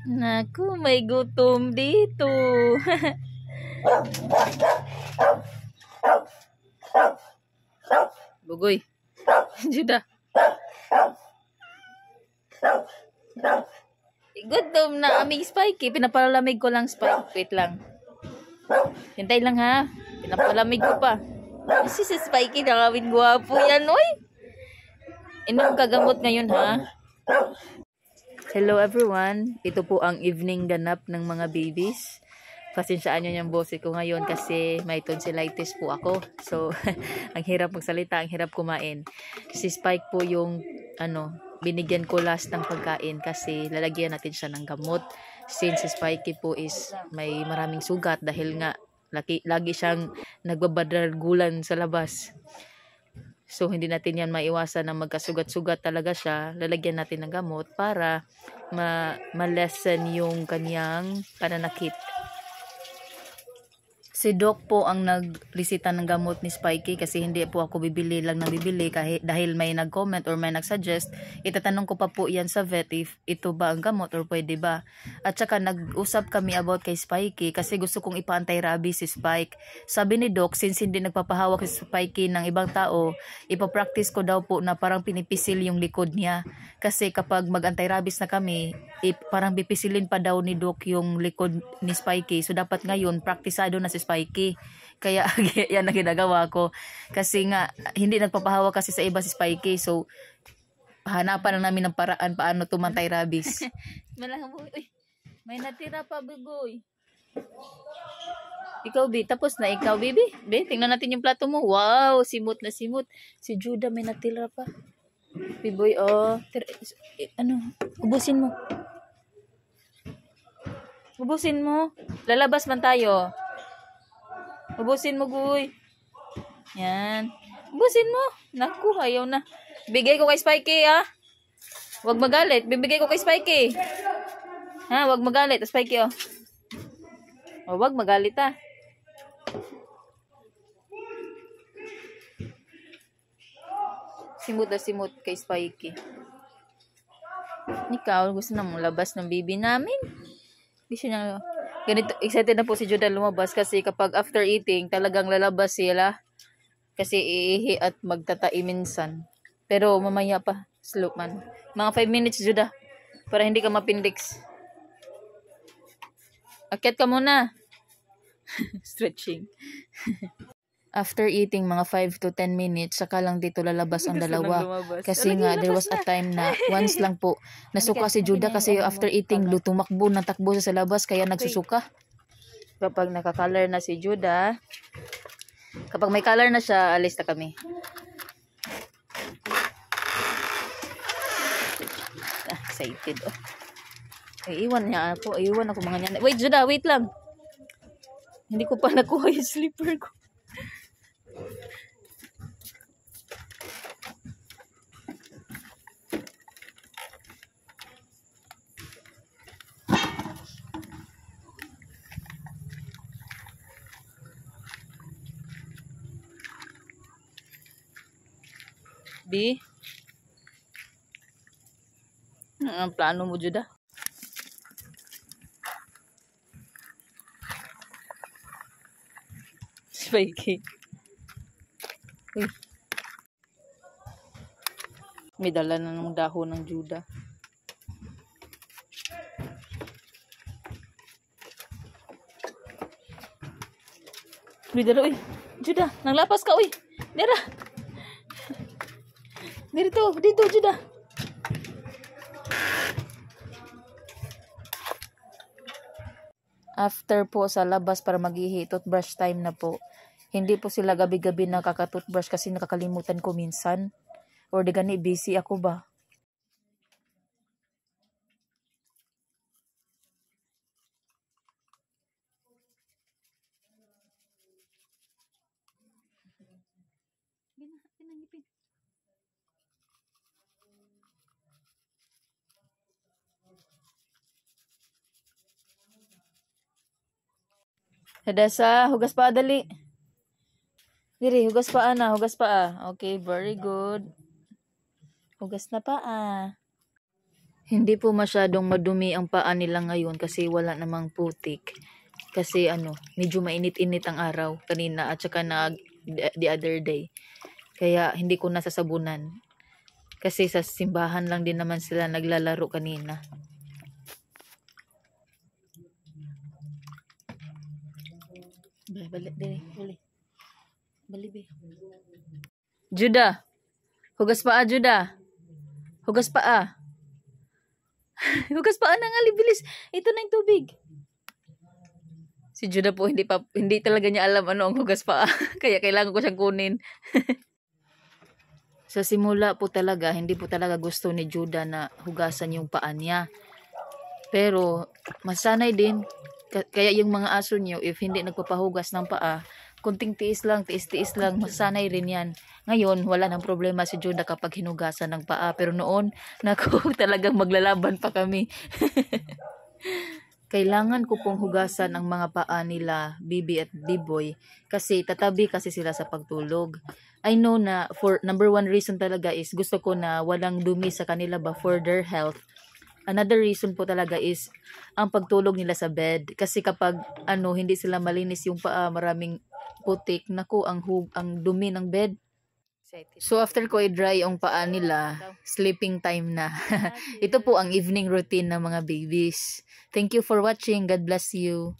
Naku, may gutom dito. Bugoy. Juda. Gutom na aming Spikey. Pinapalamig ko lang, Spike. Wait lang. Hintay lang ha. Pinapalamig ko pa. Si Spikey nakawin guwapo yan, oy. Inom kagamot ngayon ha. Hello everyone. Ito po ang evening ganap ng mga babies. Pasensyaan nyo yung boses ko ngayon kasi may tonsillitis po ako. So, ang hirap magsalita, ang hirap kumain. Si Spike po yung, binigyan ko last ng pagkain kasi lalagyan natin siya ng gamot. Since si Spikey po is may maraming sugat dahil nga lagi siyang nagbabadragulan sa labas. So, hindi natin yan maiwasan na magkasugat-sugat talaga siya. Lalagyan natin ng gamot para ma-lessen yung kanyang pananakit. Si Doc po ang nagresita ng gamot ni Spikey kasi hindi po ako bibili kahit dahil may nag-comment or may nag-suggest. Itatanong ko pa po yan sa vet if ito ba ang gamot or pwede ba. At saka nag-usap kami about kay Spikey kasi gusto kong ipa-anti-rabies si Spike. Sabi ni Doc, since hindi nagpapahawak si Spikey ng ibang tao, ipapractice ko daw po na parang pinipisil yung likod niya. Kasi kapag mag-anti-rabies na kami, parang bipisilin pa daw ni Doc yung likod ni Spikey. So dapat ngayon, praktisado na si Spikey. Kaya yan ang ginagawa ko. Kasi nga, hindi nagpapahawak kasi sa iba si Spikey. So, hanapan na namin ng paraan paano tumantay rabies. Uy, may natira pa, Bigoy. Ikaw, Bi. Tapos na ikaw, Bibi. Bi, tingnan natin yung plato mo. Wow, simot na simot. Si Judah may natira pa. Biboy, ubusin mo. Ubusin mo. Lalabas man tayo. Ubusin mo, Guy. Yan. Ubusin mo. Naku, ayaw na. Bigay ko kay Spikey, ha? Huwag magalit. Bibigay ko kay Spikey. Ha? Huwag magalit. Spikey, oh. O, huwag magalit, ha? Simut na simut kay Spikey. Ikaw, gusto na mong labas ng baby namin? Gusto niya, ganito, excited na po si Judah lumabas kasi kapag after eating, talagang lalabas sila. Kasi iihi at magtatai minsan. Pero mamaya pa, slow man. Mga 5 minutes, Judah. Para hindi ka mapindix. Akyat ka muna. Stretching. After eating, mga 5 to 10 minutes, saka lang dito lalabas ang dalawa. Kasi nga, there was a time na once lang po, nasuka si Judah kasi after eating, tumakbo, natakbo sa labas, kaya nagsusuka. Kapag nakakolor na si Judah, kapag may color na siya, alis na kami. Excited. Oh. Iiwan ako mga niyan. Wait, Judah, wait lang. Hindi ko pa nakuha yung slipper ko. Di? Ang plano mo, Judah? Spikey. Uy. May dala na ng dahon ng Judah. Uy, dala, uy. Judah, nanglapas ka, uy. Dira. Dito, Judah. After po sa labas para maghihi, toothbrush time na po. Hindi po sila gabi-gabi nakaka-toothbrush kasi nakakalimutan ko minsan. Or di gani, busy ako ba? Hadasa, hugas pa dali. Diri, hugas pa na, hugas pa. Okay, very good. Hugas na pa. Hindi po masyadong madumi ang paa nila ngayon kasi wala namang putik. Kasi medyo mainit-init ang araw kanina at saka the other day. Kaya hindi ko nasasabunan. Kasi sa simbahan lang din naman sila naglalaro kanina. Bali. Judah! Hugas paa, Judah! Hugas paa! Hugas paa na nga, bilis! Ito na yung tubig! Si Judah po, hindi talaga niya alam ano ang hugas paa. Kaya kailangan ko siyang kunin. Sa simula po talaga, hindi po talaga gusto ni Judah na hugasan yung paa niya. Pero, masanay din. Kaya yung mga aso niyo, if hindi nagpapahugas ng paa, kunting tiis lang, tiis lang, masanay rin yan. Ngayon, wala nang problema si Judah kapag hinugasan ng paa. Pero noon, naku, talagang maglalaban pa kami. Kailangan ko pong hugasan ang mga paa nila, Bibi at Biboy, kasi tatabi kasi sila sa pagtulog. I know na for number one reason talaga is gusto ko na walang dumi sa kanila ba for their health. Another reason po talaga is ang pagtulog nila sa bed. Kasi kapag hindi sila malinis yung paa, maraming putik, naku, ang dumi ng bed. So after ko i-dry ang paa nila, sleeping time na. Ito po ang evening routine ng mga babies. Thank you for watching. God bless you.